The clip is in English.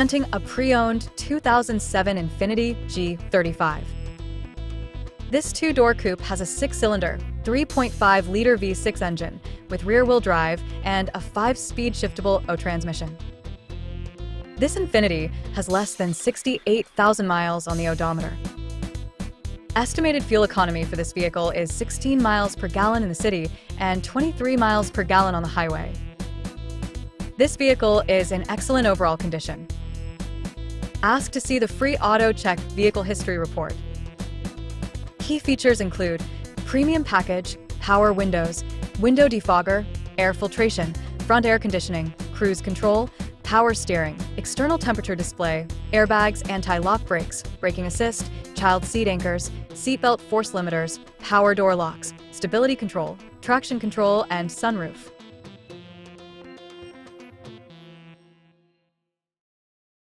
Presenting a pre-owned 2007 INFINITI G35. This two-door coupe has a six-cylinder, 3.5-liter V6 engine with rear-wheel drive and a 5-speed shiftable O transmission. This INFINITI has less than 68,000 miles on the odometer. Estimated fuel economy for this vehicle is 16 miles per gallon in the city and 23 miles per gallon on the highway. This vehicle is in excellent overall condition. Ask to see the free Auto Check Vehicle History Report. Key features include premium package, power windows, window defogger, air filtration, front air conditioning, cruise control, power steering, external temperature display, airbags, anti-lock brakes, braking assist, child seat anchors, seatbelt force limiters, power door locks, stability control, traction control, and sunroof.